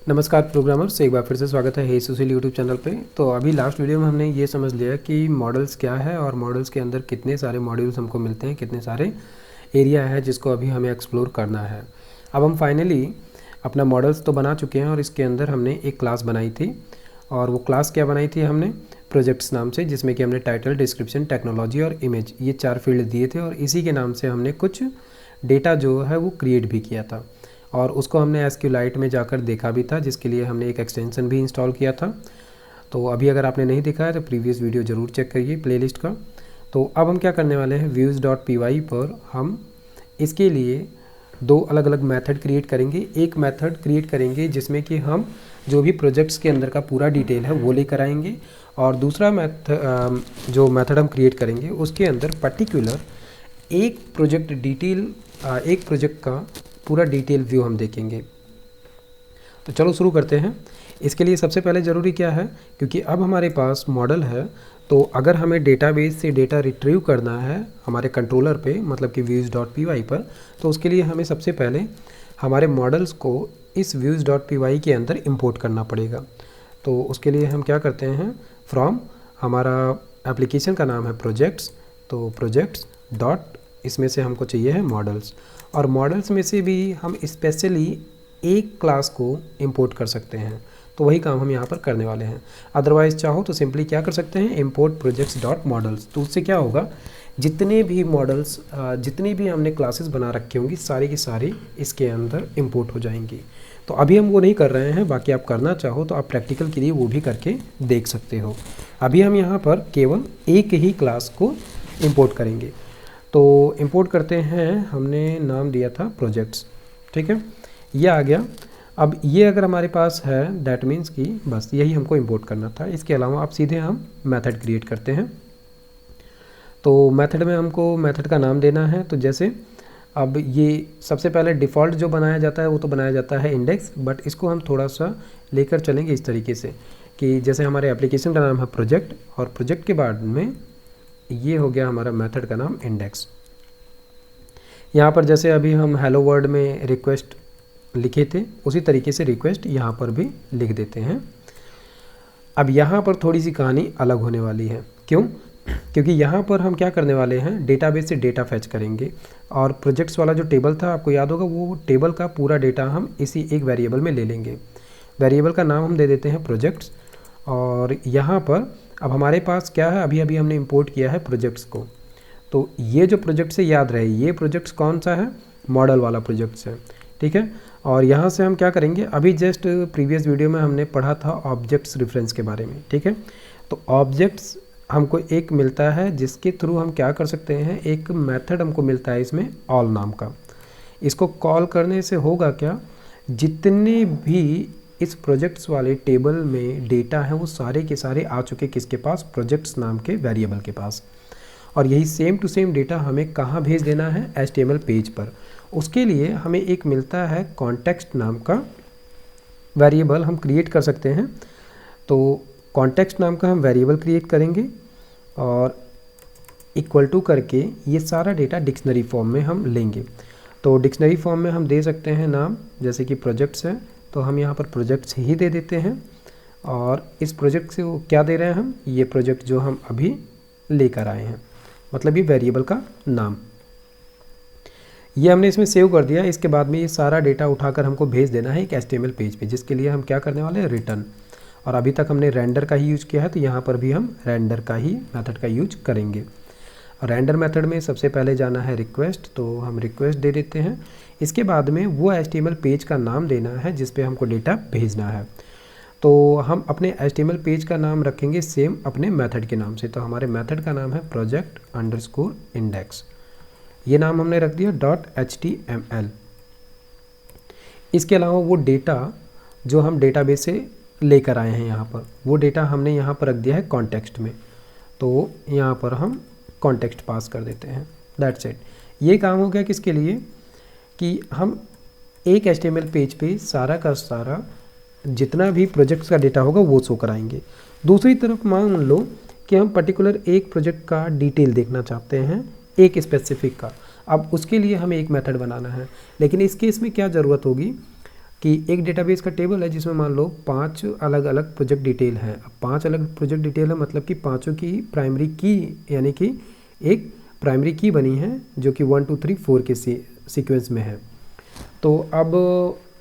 नमस्कार प्रोग्रामर्स, एक बार फिर से स्वागत है हे सुशील यूट्यूब चैनल पे। तो अभी लास्ट वीडियो में हमने ये समझ लिया कि मॉडल्स क्या है और मॉडल्स के अंदर कितने सारे मॉड्यूल्स हमको मिलते हैं, कितने सारे एरिया है जिसको अभी हमें एक्सप्लोर करना है। अब हम फाइनली अपना मॉडल्स तो बना चुके हैं और इसके अंदर हमने एक क्लास बनाई थी। और वो क्लास क्या बनाई थी हमने? प्रोजेक्ट्स नाम से, जिसमें कि हमने टाइटल, डिस्क्रिप्शन, टेक्नोलॉजी और इमेज, ये 4 फील्ड दिए थे। और इसी के नाम से हमने कुछ डेटा जो है वो क्रिएट भी किया था और उसको हमने SQLite में जाकर देखा भी था, जिसके लिए हमने एक एक्सटेंशन भी इंस्टॉल किया था। तो अभी अगर आपने नहीं देखा है तो प्रीवियस वीडियो ज़रूर चेक करिए प्लेलिस्ट का। तो अब हम क्या करने वाले हैं, views.py पर हम इसके लिए 2 अलग अलग मेथड क्रिएट करेंगे। एक मेथड क्रिएट करेंगे जिसमें कि हम जो भी प्रोजेक्ट्स के अंदर का पूरा डिटेल है वो लेकर आएंगे, और दूसरा जो मेथड हम क्रिएट करेंगे उसके अंदर पर्टिकुलर एक प्रोजेक्ट डिटेल, एक प्रोजेक्ट का पूरा डिटेल व्यू हम देखेंगे। तो चलो शुरू करते हैं। इसके लिए सबसे पहले ज़रूरी क्या है, क्योंकि अब हमारे पास मॉडल है, तो अगर हमें डेटाबेस से डेटा रिट्रीव करना है हमारे कंट्रोलर पे, मतलब कि views.py पर, तो उसके लिए हमें सबसे पहले हमारे मॉडल्स को इस views.py के अंदर इंपोर्ट करना पड़ेगा। तो उसके लिए हम क्या करते हैं, फ्रॉम हमारा एप्लीकेशन का नाम है प्रोजेक्ट्स, तो प्रोजेक्ट्स डॉट इसमें से हमको चाहिए है मॉडल्स, और मॉडल्स में से भी हम स्पेशली एक क्लास को इंपोर्ट कर सकते हैं। तो वही काम हम यहाँ पर करने वाले हैं। अदरवाइज़ चाहो तो सिंपली क्या कर सकते हैं, इंपोर्ट प्रोजेक्ट्स डॉट मॉडल्स। तो उससे क्या होगा, जितने भी मॉडल्स, जितनी भी हमने क्लासेस बना रखी होंगी सारी की सारी इसके अंदर इंपोर्ट हो जाएंगी। तो अभी हम वो नहीं कर रहे हैं, बाकी आप करना चाहो तो आप प्रैक्टिकल के लिए वो भी करके देख सकते हो। अभी हम यहाँ पर केवल एक ही क्लास को इंपोर्ट करेंगे। तो इंपोर्ट करते हैं, हमने नाम दिया था प्रोजेक्ट्स, ठीक है, ये आ गया। अब ये अगर हमारे पास है दैट मीन्स कि बस यही हमको इंपोर्ट करना था। इसके अलावा आप सीधे हम मेथड क्रिएट करते हैं। तो मेथड में हमको मेथड का नाम देना है। तो जैसे अब ये सबसे पहले डिफ़ॉल्ट जो बनाया जाता है वो तो बनाया जाता है इंडेक्स, बट इसको हम थोड़ा सा लेकर चलेंगे इस तरीके से कि जैसे हमारे एप्लीकेशन का नाम है प्रोजेक्ट, और प्रोजेक्ट के बाद में ये हो गया हमारा मेथड का नाम इंडेक्स। यहाँ पर जैसे अभी हम हेलो वर्ल्ड में रिक्वेस्ट लिखे थे, उसी तरीके से रिक्वेस्ट यहाँ पर भी लिख देते हैं। अब यहाँ पर थोड़ी सी कहानी अलग होने वाली है। क्यों? क्योंकि यहाँ पर हम क्या करने वाले हैं, डेटाबेस से डेटा फैच करेंगे, और प्रोजेक्ट्स वाला जो टेबल था आपको याद होगा, वो टेबल का पूरा डेटा हम इसी एक वेरिएबल में ले लेंगे। वेरिएबल का नाम हम दे देते हैं प्रोजेक्ट्स, और यहाँ पर अब हमारे पास क्या है, अभी अभी हमने इंपोर्ट किया है प्रोजेक्ट्स को। तो ये जो प्रोजेक्ट से याद रहे, ये प्रोजेक्ट्स कौन सा है, मॉडल वाला प्रोजेक्ट्स है, ठीक है। और यहाँ से हम क्या करेंगे, अभी जस्ट प्रीवियस वीडियो में हमने पढ़ा था ऑब्जेक्ट्स रेफरेंस के बारे में, ठीक है। तो ऑब्जेक्ट्स हमको एक मिलता है जिसके थ्रू हम क्या कर सकते हैं, एक मेथड हमको मिलता है इसमें ऑल नाम का। इसको कॉल करने से होगा क्या, जितने भी इस प्रोजेक्ट्स वाले टेबल में डेटा है वो सारे के सारे आ चुके किसके पास, प्रोजेक्ट्स नाम के वेरिएबल के पास। और यही सेम टू सेम डेटा हमें कहाँ भेज देना है, HTML पेज पर। उसके लिए हमें एक मिलता है कॉन्टेक्स्ट नाम का वेरिएबल हम क्रिएट कर सकते हैं। तो कॉन्टेक्स्ट नाम का हम वेरिएबल क्रिएट करेंगे और इक्वल टू करके ये सारा डेटा डिक्शनरी फॉर्म में हम लेंगे। तो डिक्शनरी फॉर्म में हम दे सकते हैं नाम, जैसे कि प्रोजेक्ट्स है तो हम यहाँ पर प्रोजेक्ट्स ही दे देते हैं। और इस प्रोजेक्ट से वो क्या दे रहे हैं हम, ये प्रोजेक्ट जो हम अभी लेकर आए हैं, मतलब ये वेरिएबल का नाम, ये हमने इसमें सेव कर दिया। इसके बाद में ये सारा डेटा उठाकर हमको भेज देना है एक HTML पेज पे, जिसके लिए हम क्या करने वाले हैं, रिटर्न। और अभी तक हमने रेंडर का ही यूज़ किया है, तो यहाँ पर भी हम रेंडर का ही मेथड का यूज करेंगे। रेंडर मेथड में सबसे पहले जाना है रिक्वेस्ट, तो हम रिक्वेस्ट दे देते हैं। इसके बाद में वो HTML पेज का नाम देना है जिस पे हमको डेटा भेजना है। तो हम अपने HTML पेज का नाम रखेंगे सेम अपने मेथड के नाम से। तो हमारे मेथड का नाम है प्रोजेक्ट अंडरस्कोर इंडेक्स, ये नाम हमने रख दिया .html। इसके अलावा वो डेटा जो हम डेटाबेस से लेकर आए हैं यहाँ पर, वो डेटा हमने यहाँ पर रख दिया है कॉन्टेक्स्ट में। तो यहाँ पर हम कॉन्टेक्स्ट पास कर देते हैं, दैट्स इट। ये काम हो गया किसके लिए, कि हम एक HTML पेज पे सारा का सारा जितना भी प्रोजेक्ट्स का डेटा होगा वो शो कराएंगे। दूसरी तरफ मान लो कि हम पर्टिकुलर एक प्रोजेक्ट का डिटेल देखना चाहते हैं, एक स्पेसिफिक का। अब उसके लिए हमें एक मेथड बनाना है, लेकिन इस केस में क्या ज़रूरत होगी कि एक डेटाबेस का टेबल है जिसमें मान लो 5 अलग अलग प्रोजेक्ट डिटेल हैं। अब 5 अलग प्रोजेक्ट डिटेल है मतलब कि पाँचों की प्राइमरी की, यानी कि एक प्राइमरी की बनी है जो कि 1 2 3 4 के सीक्वेंस में है। तो अब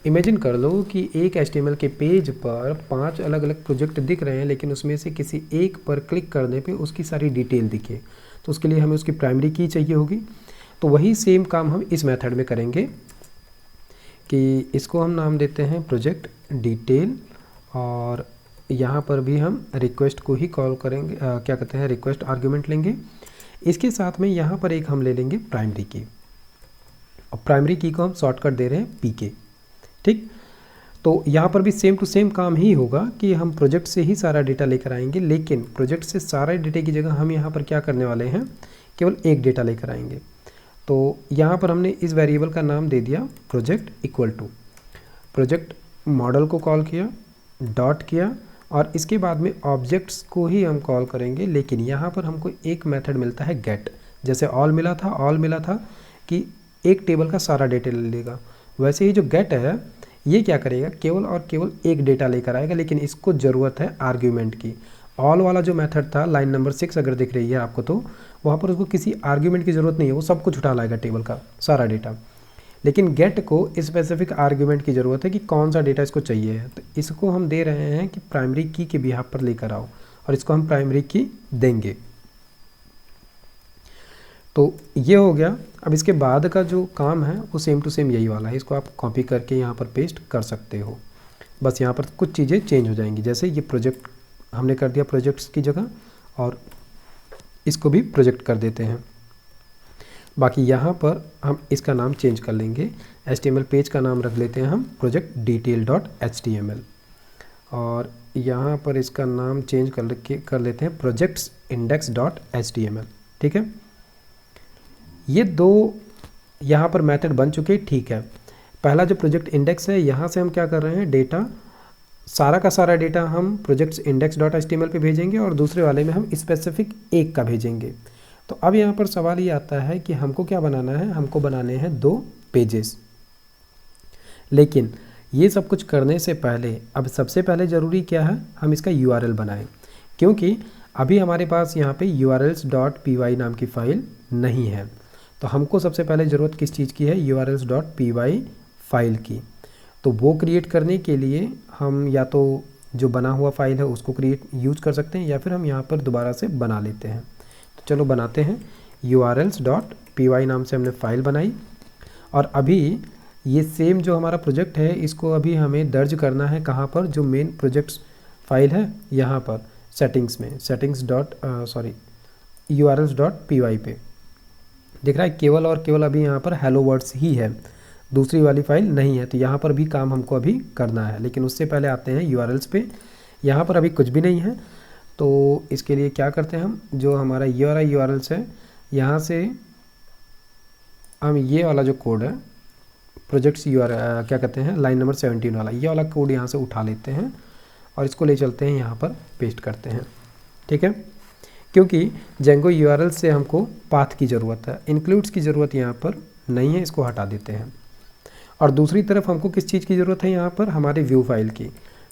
इमेजिन कर लो कि एक HTML के पेज पर 5 अलग अलग प्रोजेक्ट दिख रहे हैं, लेकिन उसमें से किसी एक पर क्लिक करने पे उसकी सारी डिटेल दिखे, तो उसके लिए हमें उसकी प्राइमरी की चाहिए होगी। तो वही सेम काम हम इस मेथड में करेंगे कि इसको हम नाम देते हैं प्रोजेक्ट डिटेल, और यहाँ पर भी हम रिक्वेस्ट को ही कॉल करेंगे, क्या कहते हैं, रिक्वेस्ट आर्ग्यूमेंट लेंगे। इसके साथ में यहाँ पर एक हम ले लेंगे प्राइमरी की, और प्राइमरी की को हम शॉर्टकट दे रहे हैं PK। ठीक, तो यहाँ पर भी सेम टू सेम काम ही होगा कि हम प्रोजेक्ट से ही सारा डेटा लेकर आएंगे, लेकिन प्रोजेक्ट से सारा डेटा की जगह हम यहाँ पर क्या करने वाले हैं, केवल एक डेटा लेकर आएंगे। तो यहाँ पर हमने इस वेरिएबल का नाम दे दिया project equal to project model को कॉल किया, डॉट किया, और इसके बाद में ऑब्जेक्ट्स को ही हम कॉल करेंगे। लेकिन यहाँ पर हमको एक मेथड मिलता है गेट, जैसे ऑल मिला था कि एक टेबल का सारा डेटा ले लेगा, वैसे ही जो गेट है ये क्या करेगा, केवल और केवल एक डेटा लेकर आएगा, लेकिन इसको ज़रूरत है आर्ग्यूमेंट की। ऑल वाला जो मेथड था लाइन नंबर 6 अगर दिख रही है आपको, तो वहाँ पर उसको किसी आर्ग्यूमेंट की ज़रूरत नहीं है, वो सब कुछ उठा लाएगा टेबल का सारा डेटा। लेकिन गेट को स्पेसिफिक आर्ग्यूमेंट की ज़रूरत है कि कौन सा डेटा इसको चाहिए है, तो इसको हम दे रहे हैं कि प्राइमरी की के बिहाफ पर लेकर आओ, और इसको हम प्राइमरी की देंगे। तो ये हो गया। अब इसके बाद का जो काम है वो सेम टू सेम यही वाला है, इसको आप कॉपी करके यहाँ पर पेस्ट कर सकते हो। बस यहाँ पर कुछ चीज़ें चेंज हो जाएंगी, जैसे ये प्रोजेक्ट हमने कर दिया प्रोजेक्ट्स की जगह, और इसको भी प्रोजेक्ट कर देते हैं। बाकी यहाँ पर हम इसका नाम चेंज कर लेंगे, HTML पेज का नाम रख लेते हैं हम प्रोजेक्ट डिटेल डॉट HTML, और यहाँ पर इसका नाम चेंज कर लेते हैं प्रोजेक्ट्स इंडेक्स डॉट HTML। ठीक है, ये दो यहाँ पर मेथड बन चुके। ठीक है, पहला जो प्रोजेक्ट इंडेक्स है, यहाँ से हम क्या कर रहे हैं, डेटा सारा का सारा डेटा हम प्रोजेक्ट्स इंडेक्स डॉट HTML पे भेजेंगे, और दूसरे वाले में हम स्पेसिफिक एक का भेजेंगे। तो अब यहाँ पर सवाल ये आता है कि हमको क्या बनाना है, हमको बनाने हैं 2 पेजेस। लेकिन ये सब कुछ करने से पहले अब सबसे पहले ज़रूरी क्या है, हम इसका URL बनाएं, क्योंकि अभी हमारे पास यहाँ पे urls.py नाम की फ़ाइल नहीं है। तो हमको सबसे पहले ज़रूरत किस चीज़ की है, urls.py फाइल की। तो वो क्रिएट करने के लिए हम या तो जो बना हुआ फाइल है उसको यूज़ कर सकते हैं, या फिर हम यहाँ पर दोबारा से बना लेते हैं। तो चलो बनाते हैं। urls.py नाम से हमने फ़ाइल बनाई, और अभी ये सेम जो हमारा प्रोजेक्ट है इसको अभी हमें दर्ज करना है कहाँ पर, जो मेन प्रोजेक्ट्स फाइल है यहाँ पर सेटिंग्स में, urls.py पे दिख रहा है केवल और केवल अभी यहाँ पर हेलो वर्ड्स ही है, दूसरी वाली फाइल नहीं है। तो यहाँ पर भी काम हमको अभी करना है, लेकिन उससे पहले आते हैं URLs पे। यहाँ पर अभी कुछ भी नहीं है, तो इसके लिए क्या करते हैं हम, जो हमारा ये वाला URLs है, यहाँ से हम ये वाला जो कोड है प्रोजेक्ट्स क्या कहते हैं, लाइन नंबर 17 वाला, ये वाला कोड यहाँ से उठा लेते हैं और इसको ले चलते हैं यहाँ पर पेस्ट करते हैं। ठीक है, क्योंकि जेंगो URL से हमको पाथ की ज़रूरत है, इंक्लूड्स की ज़रूरत यहाँ पर नहीं है, इसको हटा देते हैं। और दूसरी तरफ हमको किस चीज़ की ज़रूरत है यहाँ पर, हमारे व्यू फाइल की।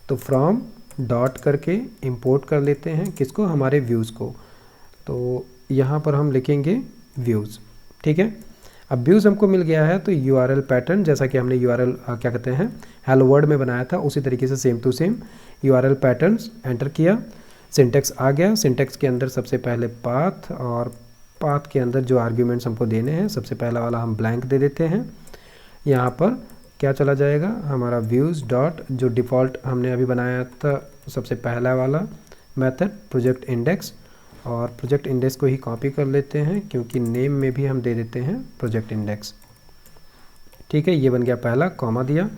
तो फ्रॉम डॉट करके इंपोर्ट कर लेते हैं किसको, हमारे व्यूज़ को। तो यहाँ पर हम लिखेंगे व्यूज़। ठीक है, अब व्यूज़ हमको मिल गया है, तो URL पैटर्न जैसा कि हमने URL क्या कहते हैं हेलो वर्ड में बनाया था, उसी तरीके से same to same URL patterns enter किया, सिंटेक्स आ गया। सिंटेक्स के अंदर सबसे पहले पाथ, और पाथ के अंदर जो आर्ग्यूमेंट्स हमको देने हैं, सबसे पहला वाला हम ब्लैंक दे देते हैं। यहाँ पर क्या चला जाएगा, हमारा व्यूज़ डॉट जो डिफ़ॉल्ट हमने अभी बनाया था सबसे पहला वाला मेथड प्रोजेक्ट इंडेक्स, और प्रोजेक्ट इंडेक्स को ही कॉपी कर लेते हैं क्योंकि नेम में भी हम दे देते हैं प्रोजेक्ट इंडेक्स। ठीक है, ये बन गया पहला, कॉमा दिया।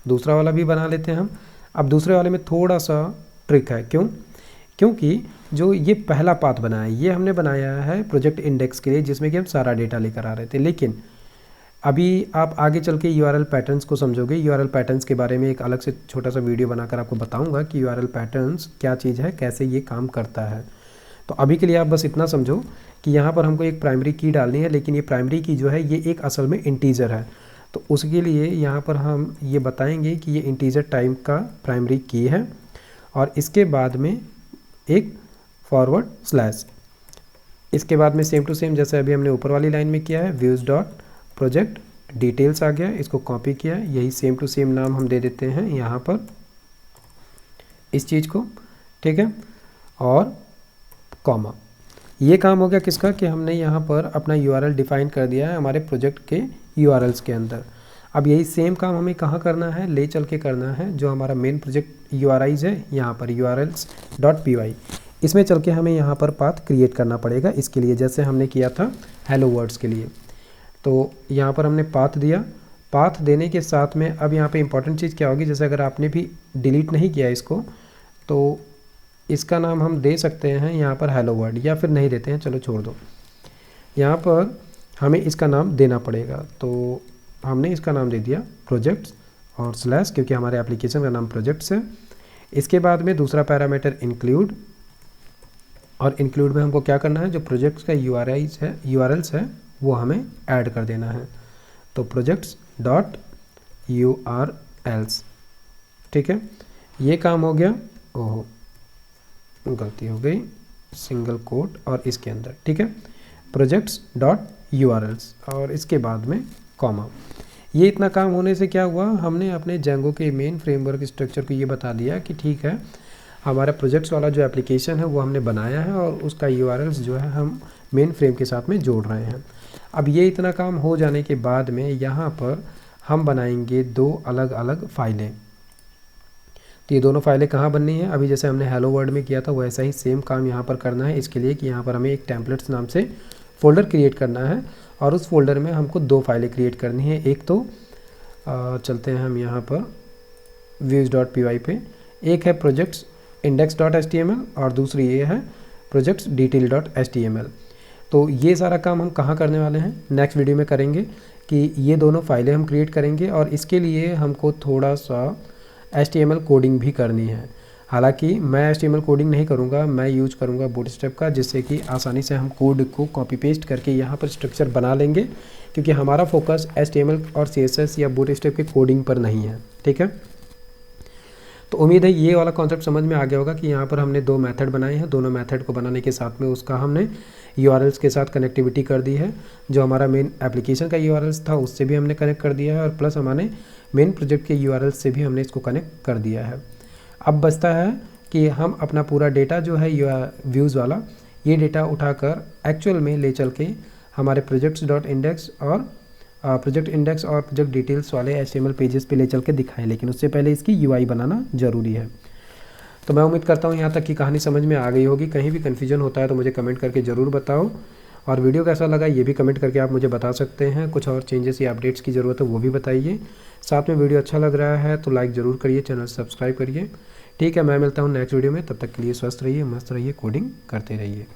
दूसरा वाला भी बना लेते हैं हम। अब दूसरे वाले में थोड़ा सा ट्रिक है, क्योंकि जो ये पहला पाथ बनाया है ये हमने बनाया है प्रोजेक्ट इंडेक्स के लिए, जिसमें कि हम सारा डेटा लेकर आ रहे थे। लेकिन अभी आप आगे चल के URL पैटर्न्स को समझोगे। URL पैटर्न्स के बारे में एक अलग से छोटा सा वीडियो बनाकर आपको बताऊंगा कि URL पैटर्न्स क्या चीज़ है, कैसे ये काम करता है। तो अभी के लिए आप बस इतना समझो कि यहाँ पर हमको एक प्राइमरी की डालनी है, लेकिन ये प्राइमरी की जो है ये एक असल में इंटीजर है। तो उसके लिए यहाँ पर हम ये बताएंगे कि ये इंटीजर टाइप का प्राइमरी की है और इसके बाद में एक फॉरवर्ड स्लैश, इसके बाद में सेम टू सेम जैसे अभी हमने ऊपर वाली लाइन में किया है, व्यूज़ डॉट प्रोजेक्ट डिटेल्स आ गया, इसको कॉपी किया है, यही सेम टू सेम नाम हम दे देते हैं यहाँ पर इस चीज़ को, ठीक है, और कॉमा। ये काम हो गया किसका कि हमने यहाँ पर अपना URL डिफाइन कर दिया है हमारे प्रोजेक्ट के URLs के अंदर। अब यही सेम काम हमें कहाँ करना है, ले चल के करना है जो हमारा मेन प्रोजेक्ट URIs है, यहाँ पर urls.py, इसमें चल के हमें यहाँ पर पाथ क्रिएट करना पड़ेगा इसके लिए, जैसे हमने किया था हेलो वर्ड्स के लिए। तो यहाँ पर हमने पाथ दिया, पाथ देने के साथ में अब यहाँ पे इंपॉर्टेंट चीज़ क्या होगी, जैसे अगर आपने भी डिलीट नहीं किया इसको तो इसका नाम हम दे सकते हैं यहाँ पर हेलो वर्ड, या फिर नहीं देते हैं, चलो छोड़ दो, यहाँ पर हमें इसका नाम देना पड़ेगा। तो हमने इसका नाम दे दिया प्रोजेक्ट्स और स्लैश, क्योंकि हमारे एप्लीकेशन का नाम प्रोजेक्ट्स है। इसके बाद में दूसरा पैरामीटर इंक्लूड, और इंक्लूड में हमको क्या करना है, जो प्रोजेक्ट्स का URLs है वो हमें ऐड कर देना है। तो प्रोजेक्ट्स डॉट URLs, ठीक है, ये काम हो गया। ओहो गलती हो गई, सिंगल कोट और इसके अंदर, ठीक है, प्रोजेक्ट्स डॉट URLs और इसके बाद में कॉमा। ये इतना काम होने से क्या हुआ, हमने अपने जेंगो के मेन फ्रेमवर्क स्ट्रक्चर को ये बता दिया कि ठीक है हमारा प्रोजेक्ट्स वाला जो एप्लीकेशन है वो हमने बनाया है और उसका URLs जो है हम मेन फ्रेम के साथ में जोड़ रहे हैं। अब ये इतना काम हो जाने के बाद में यहाँ पर हम बनाएंगे दो अलग अलग फाइलें। तो ये दोनों फाइलें कहाँ बननी है, अभी जैसे हमने हेलो वर्ड में किया था वैसा ही सेम काम यहाँ पर करना है। इसके लिए कि यहाँ पर हमें एक टेम्पलेट्स नाम से फ़ोल्डर क्रिएट करना है और उस फोल्डर में हमको दो फाइलें क्रिएट करनी है। एक तो चलते हैं हम यहाँ पर views.py पे, एक है प्रोजेक्ट्स index.html और दूसरी ये है प्रोजेक्ट्स detail.html। तो ये सारा काम हम कहाँ करने वाले हैं, नेक्स्ट वीडियो में करेंगे कि ये दोनों फाइलें हम क्रिएट करेंगे और इसके लिए हमको थोड़ा सा HTML कोडिंग भी करनी है। हालांकि मैं HTML कोडिंग नहीं करूंगा, मैं यूज करूंगा बूटस्ट्रैप का, जिससे कि आसानी से हम कोड को कॉपी पेस्ट करके यहाँ पर स्ट्रक्चर बना लेंगे, क्योंकि हमारा फोकस HTML और CSS या बूटस्ट्रैप के कोडिंग पर नहीं है, ठीक है। तो उम्मीद है ये वाला कॉन्सेप्ट समझ में आ गया होगा कि यहाँ पर हमने दो मेथड बनाए हैं, दोनों मेथड को बनाने के साथ में उसका हमने URLs के साथ कनेक्टिविटी कर दी है। जो हमारा मेन एप्लीकेशन का URLs था उससे भी हमने कनेक्ट कर दिया है और प्लस हमारे मेन प्रोजेक्ट के URLs से भी हमने इसको कनेक्ट कर दिया है। अब बचता है कि हम अपना पूरा डेटा जो है व्यूज़ वाला, ये डेटा उठाकर एक्चुअल में ले चल के हमारे प्रोजेक्ट्स.index और प्रोजेक्ट इंडेक्स और प्रोजेक्ट डिटेल्स वाले HTML पेजेस पे ले चल के दिखाएं, लेकिन उससे पहले इसकी UI बनाना ज़रूरी है। तो मैं उम्मीद करता हूँ यहाँ तक की कहानी समझ में आ गई होगी। कहीं भी कन्फ्यूजन होता है तो मुझे कमेंट करके ज़रूर बताओ, और वीडियो कैसा लगा ये भी कमेंट करके आप मुझे बता सकते हैं। कुछ और चेंजेस या अपडेट्स की ज़रूरत है वो भी बताइए। साथ में वीडियो अच्छा लग रहा है तो लाइक ज़रूर करिए, चैनल सब्सक्राइब करिए। ठीक है, मैं मिलता हूँ नेक्स्ट वीडियो में, तब तक के लिए स्वस्थ रहिए, मस्त रहिए, कोडिंग करते रहिए।